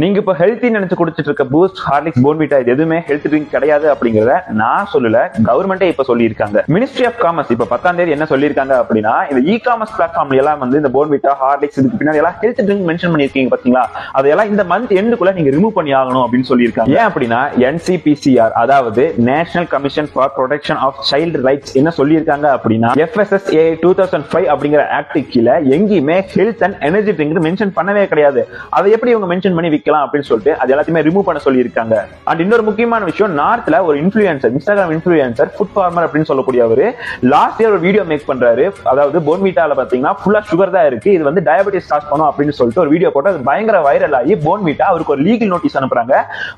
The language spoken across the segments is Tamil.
நீங்க இப்ப ஹெல்த்தி நினைச்சு குடிச்சிட்டு இருக்க பூஸ்ட், ஹார்லிக்ஸ், போர்ன்விட்டா இது எதுவுமே ஹெல்த் ட்ரிங்க் கிடையாது அப்படிங்கறத நான் சொல்லல, கவர்மெண்டே இப்ப சொல்லியிருக்காங்க. மினிஸ்ட்ரி ஆஃப் காமர்ஸ் இப்ப 10ஆம் தேதி என்ன சொல்லியிருக்காங்க அப்படின்னா, இந்த இ-காமர்ஸ் பிளாட்ஃபார்ம்ல எல்லாம் வந்து இந்த போர்ன்விட்டா, ஹார்லிக்ஸ் இதுக்கு பின்னாடி எல்லாம் ஹெல்த் ட்ரிங்க் மென்ஷன் பண்ணிருக்கீங்க பாத்தீங்களா, அதெல்லாம் இந்த மந்த் எண்டுக்குள்ள நீங்க ரிமூவ் பண்ணி ஆகணும் அப்படின்னு சொல்லியிருக்காங்க. ஏன் அப்படின்னா NCPCR அதாவது national commission for protection of child rights என்ன சொல்லியிருக்காங்க அப்படின்னா, FSSAI 2005 அப்படிங்கிற ஆக்ட் கீழே எங்கேயுமே health and energy drink mention பண்ணவே கிடையாது. அதை எப்படி இவங்க மென்ஷன் பண்ணி அப்படின்னு சொல்லிட்டு அது எல்லாத்தையுமே ரிமூவ் பண்ண சொல்லி இருக்காங்க. அண்ட் இன்னொரு முக்கியமான விஷயம், நார்த்ல ஒரு influencer, Instagram influencer, food farmer அப்படின்னு சொல்லக்கூடியவரு லாஸ்ட் இயர் ஒரு வீடியோ மேக் பண்றாரு. அதாவது போர்ன்விட்டால பாத்தீங்கன்னா ஃபுல்லா சுகர் தான் இருக்கு, இது வந்து டயபெட்டிஸ் காஸ் பண்ணும் அப்படின்னு சொல்லிட்டு ஒரு வீடியோ போட்டு அது பயங்கர வைரல் ஆகி போர்ன்விட்டா அவருக்கு ஒரு லீகல் நோட்டீஸ் அனுப்புறாங்க.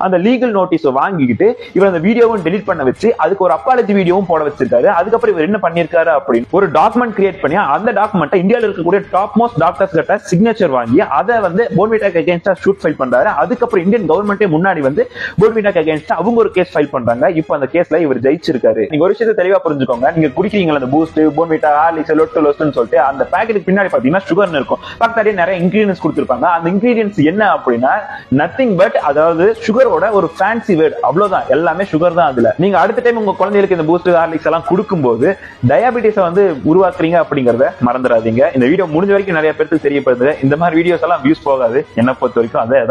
அந்த லீகல் நோட்டீஸ் வாங்கிக்கிட்டு இவர் அந்த வீடியோவும் டெலீட் பண்ண வச்சு அதுக்கு ஒரு அப்பாலஜி வீடியோவும் போட வச்சிருக்காரு. அதுக்கப்புறம் இவர் என்ன பண்ணிருக்காரு அப்படின்னு ஒரு டாக்குமெண்ட் கிரியேட் பண்ணி அந்த டாக்குமெண்ட்டை இந்தியாவில் இருக்கக்கூடிய டாப் மோஸ்ட் டாக்டர்ஸ் கிட்ட சிக்னேச்சர் வாங்கி அதை வந்து போர்ன்விட்டாக்கு அகைன்ஸ்டா ஷூட் ஃபைல் பண்றாரு. அதுக்கப்புறம் இந்தியன் கவர்மெண்டே முன்னாடி வந்து போர்ன்விட்டாக்கு அகைன்ஸ்டா அவங்க ஒரு கேஸ் ஃபைல் பண்றாங்க. இப்போ அந்த கேஸ்ல இவர் ஜெயிச்சிருக்காரு. நீங்க ஒரு விஷயத்தை தெளிவா புரிஞ்சுக்கோங்க, நீங்க குடிக்கிறீங்களா அந்த பூஸ்ட், போர்ன்விட்டா, ஹார்லிக்ஸ், லொட்டு லொஸ்ட்னு சொல்லிட்டு அந்த பாக்கெட்டுக்கு பின்னாடி பாத்தீங்கன்னா சுகர்னு இருக்கும், பக்கத்தாடியே நிறைய இன்கிரீடியன்ஸ் கொடுத்திருப்பாங்க. அந்த இன்கிரீடியன்ஸ் என்ன அப்படின்னா நத்திங் பட் அதாவது சுகரோட ஒரு ஃபேன்சி வேர்ட், அவ்வளவுதான், எல்லாமே சுகர் தான் அதுல. நீங்க அடுத்த டைம் உங்க குழந்தைகளுக்கு இந்த பூஸ்ட், ஹார்லிக்ஸ் எல்லாம் கொடுக்கும்போது டயாபெட்டிஸ் வந்து உருவாக்குறீங்க அப்படிங்கறத மறந்துடாதீங்க. இந்த வீடியோ முடிஞ்ச வரைக்கும் நிறைய பேருக்கு தெரியப்படுது. இந்த மாதிரி வீடியோஸ் எல்லாம் வியூஸ் போகாது, என்ன பொறுத்த வரைக்கும் அதை